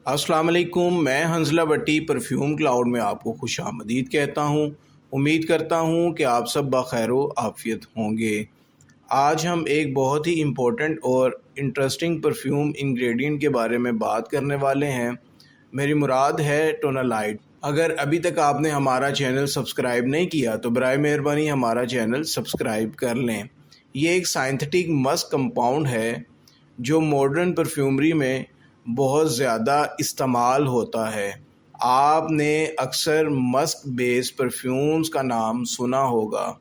السلام علیکم، میں حنزلہ بٹی پرفیوم کلاؤڈ میں آپ کو خوش آمدید کہتا ہوں۔ امید کرتا ہوں کہ آپ سب بخیر و عافیت ہوں گے۔ آج ہم ایک بہت ہی امپورٹنٹ اور انٹرسٹنگ پرفیوم انگریڈینٹ کے بارے میں بات کرنے والے ہیں۔ میری مراد ہے ٹونالائٹ۔ اگر ابھی تک آپ نے ہمارا چینل سبسکرائب نہیں کیا تو برائے مہربانی ہمارا چینل سبسکرائب کر لیں۔ یہ ایک سائنتھیٹک مسک کمپاؤنڈ ہے جو ماڈرن پرفیومری میں بہت زیادہ استعمال ہوتا ہے۔ آپ نے اکثر مسک بیس پرفیومز کا نام سنا ہوگا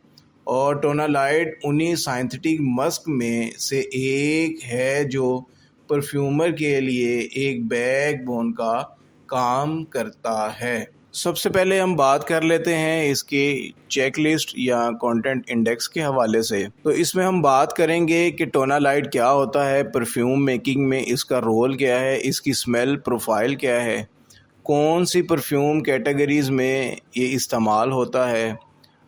اور ٹونالائٹ انہی سائنتھیٹک مسک میں سے ایک ہے جو پرفیومر کے لیے ایک بیک بون کا کام کرتا ہے۔ سب سے پہلے ہم بات کر لیتے ہیں اس کے چیک لسٹ یا کانٹینٹ انڈیکس کے حوالے سے۔ تو اس میں ہم بات کریں گے کہ ٹونالائٹ کیا ہوتا ہے، پرفیوم میکنگ میں اس کا رول کیا ہے، اس کی اسمیل پروفائل کیا ہے، کون سی پرفیوم کیٹیگریز میں یہ استعمال ہوتا ہے،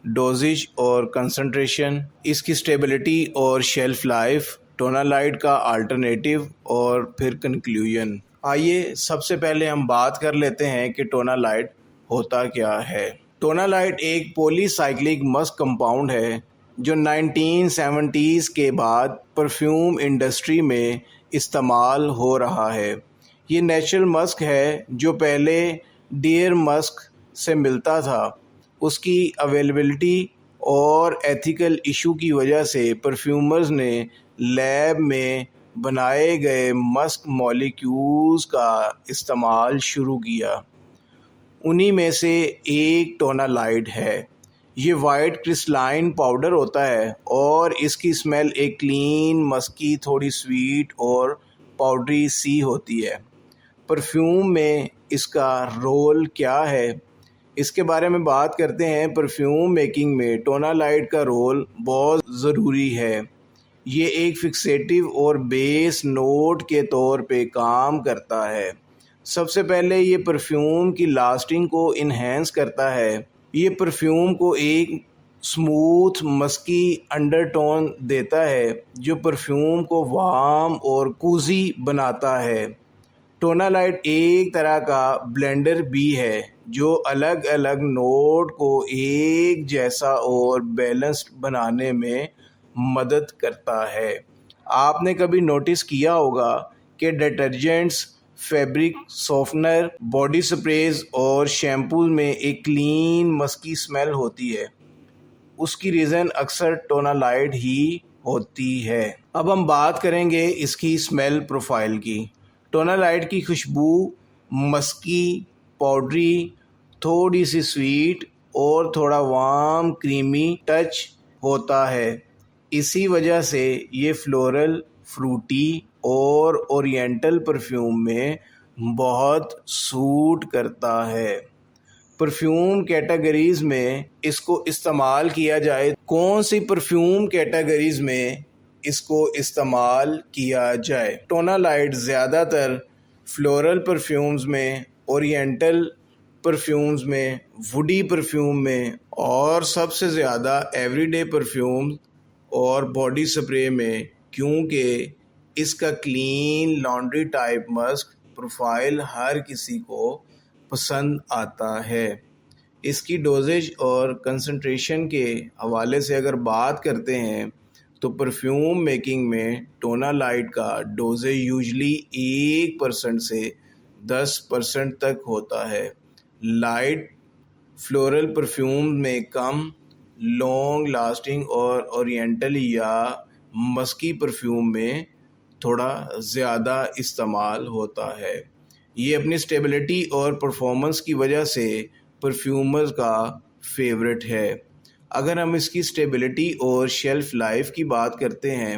ڈوزیج اور کنسنٹریشن، اس کی اسٹیبلٹی اور شیلف لائف، ٹونالائٹ کا الٹرنیٹیو اور پھر کنکلوژن۔ آئیے سب سے پہلے ہم بات کر لیتے ہیں کہ ٹونالائٹ ہوتا کیا ہے۔ ٹونالائٹ ایک پولی سائکلک مسک کمپاؤنڈ ہے جو 1970s کے بعد پرفیوم انڈسٹری میں استعمال ہو رہا ہے۔ یہ نیچرل مسک ہے جو پہلے ڈیئر مسک سے ملتا تھا۔ اس کی اویلیبلٹی اور ایتھیکل ایشو کی وجہ سے پرفیومرز نے لیب میں بنائے گئے مسک مالیکیولز کا استعمال شروع کیا۔ انہی میں سے ایک ٹونالائٹ ہے۔ یہ وائٹ کرسٹلائن پاؤڈر ہوتا ہے اور اس کی اسمیل ایک کلین، مسکی، تھوڑی سویٹ اور پاؤڈری سی ہوتی ہے۔ پرفیوم میں اس کا رول کیا ہے، اس کے بارے میں بات کرتے ہیں۔ پرفیوم میکنگ میں ٹونالائٹ کا رول بہت ضروری ہے۔ یہ ایک فکسیٹیو اور بیس نوٹ کے طور پہ کام کرتا ہے۔ سب سے پہلے یہ پرفیوم کی لاسٹنگ کو انہینس کرتا ہے۔ یہ پرفیوم کو ایک اسموتھ مسکی انڈر ٹون دیتا ہے جو پرفیوم کو وارم اور کوزی بناتا ہے۔ ٹونالائٹ ایک طرح کا بلینڈر بھی ہے جو الگ الگ نوٹ کو ایک جیسا اور بیلنسڈ بنانے میں مدد کرتا ہے۔ آپ نے کبھی نوٹس کیا ہوگا کہ ڈٹرجنٹس، فیبرک سافٹنر، باڈی سپریز اور شیمپوز میں ایک کلین مسکی اسمیل ہوتی ہے۔ اس کی ریزن اکثر ٹونالائٹ ہی ہوتی ہے۔ اب ہم بات کریں گے اس کی اسمیل پروفائل کی۔ ٹونالائٹ کی خوشبو مسکی، پاؤڈری، تھوڑی سی سویٹ اور تھوڑا وارم کریمی ٹچ ہوتا ہے۔ اسی وجہ سے یہ فلورل، فروٹی اور اورینٹل پرفیوم میں بہت سوٹ کرتا ہے۔ پرفیوم کیٹیگریز میں اس کو استعمال کیا جائے، کون سی پرفیوم کیٹیگریز میں اس کو استعمال کیا جائے؟ ٹونالائٹ زیادہ تر فلورل پرفیومز میں، اورینٹل پرفیومز میں، ووڈی پرفیوم میں اور سب سے زیادہ ایوری ڈے پرفیوم اور باڈی سپرے میں، کیونکہ اس کا کلین لانڈری ٹائپ مسک پروفائل ہر کسی کو پسند آتا ہے۔ اس کی ڈوزیج اور کنسنٹریشن کے حوالے سے اگر بات کرتے ہیں تو پرفیوم میکنگ میں ٹونالائٹ کا ڈوزیج یوزلی 1% سے 10% تک ہوتا ہے۔ لائٹ فلورل پرفیوم میں کم، لانگ لاسٹنگ اور اورینٹل یا مسکی پرفیوم میں تھوڑا زیادہ استعمال ہوتا ہے۔ یہ اپنی اسٹیبلٹی اور پرفارمنس کی وجہ سے پرفیومرز کا فیورٹ ہے۔ اگر ہم اس کی اسٹیبلٹی اور شیلف لائف کی بات کرتے ہیں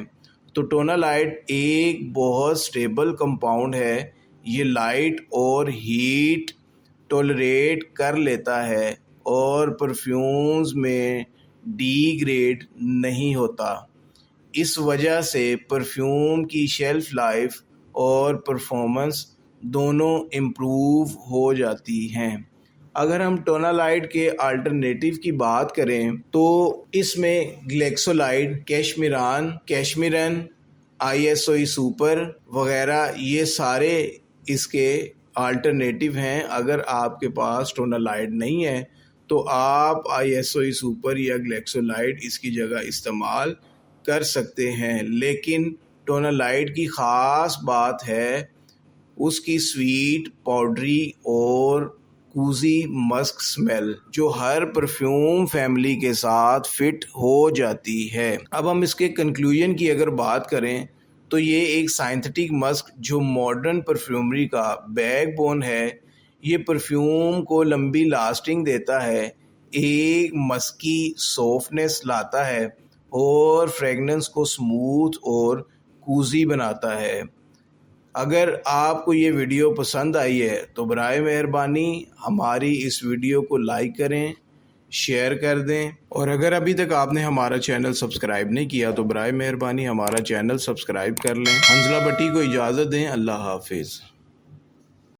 تو ٹونالائٹ ایک بہت اسٹیبل کمپاؤنڈ ہے۔ یہ لائٹ اور ہیٹ ٹولریٹ کر لیتا ہے اور پرفیومز میں ڈی گریڈ نہیں ہوتا۔ اس وجہ سے پرفیوم کی شیلف لائف اور پرفارمنس دونوں امپروو ہو جاتی ہیں۔ اگر ہم ٹونالائٹ کے الٹرنیٹیو کی بات کریں تو اس میں گلیکسولائڈ، کیشمیرن، ISOE سپر وغیرہ یہ سارے اس کے آلٹرنیٹیو ہیں۔ اگر آپ کے پاس ٹونالائٹ نہیں ہے تو آپ ISOE سپر یا گلیکسولائٹ اس کی جگہ استعمال کر سکتے ہیں، لیکن ٹونالائٹ کی خاص بات ہے اس کی سویٹ، پاؤڈری اور کوزی مسک سمیل جو ہر پرفیوم فیملی کے ساتھ فٹ ہو جاتی ہے۔ اب ہم اس کے کنکلوژن کی اگر بات کریں تو یہ ایک سائنتھیٹک مسک جو ماڈرن پرفیومری کا بیک بون ہے۔ یہ پرفیوم کو لمبی لاسٹنگ دیتا ہے، ایک مسکی سافٹنس لاتا ہے اور فریگننس کو سموتھ اور کوزی بناتا ہے۔ اگر آپ کو یہ ویڈیو پسند آئی ہے تو برائے مہربانی ہماری اس ویڈیو کو لائک کریں، شیئر کر دیں، اور اگر ابھی تک آپ نے ہمارا چینل سبسکرائب نہیں کیا تو برائے مہربانی ہمارا چینل سبسکرائب کر لیں۔ حنزلہ بٹی کو اجازت دیں، اللہ حافظ۔